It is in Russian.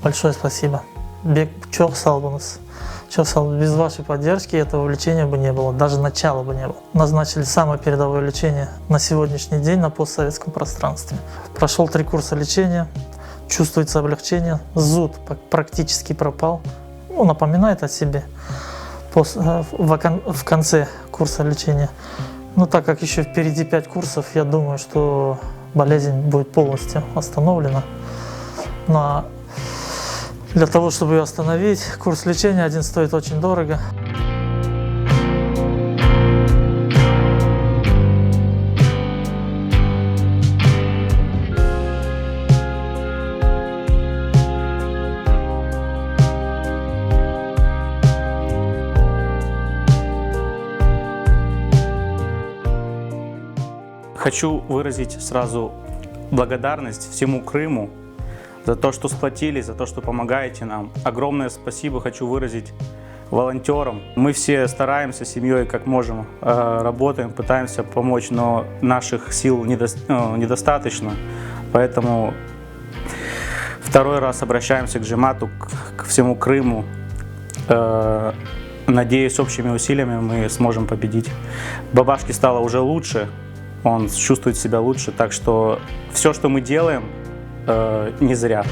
Большое спасибо. Бек çok sağ olunuz. Çok sağ olun. Без вашей поддержки этого лечения бы не было, даже начала бы не было. Назначили самое передовое лечение на сегодняшний день на постсоветском пространстве. Прошел 3 курса лечения, чувствуется облегчение, зуд практически пропал. Ну, напоминает о себе в конце курса лечения. Но так как еще впереди 5 курсов, я думаю, что болезнь будет полностью остановлена. Но для того, чтобы ее остановить, курс лечения один стоит очень дорого. Хочу выразить сразу благодарность всему Крыму за то, что сплотились, за то, что помогаете нам. Огромное спасибо хочу выразить волонтерам. Мы все стараемся с семьей как можем, работаем, пытаемся помочь, но наших сил недостаточно. Поэтому второй раз обращаемся к Джемату, к всему Крыму. Надеюсь, общими усилиями мы сможем победить. Бабашке стало уже лучше, он чувствует себя лучше, так что все, что мы делаем, не зря.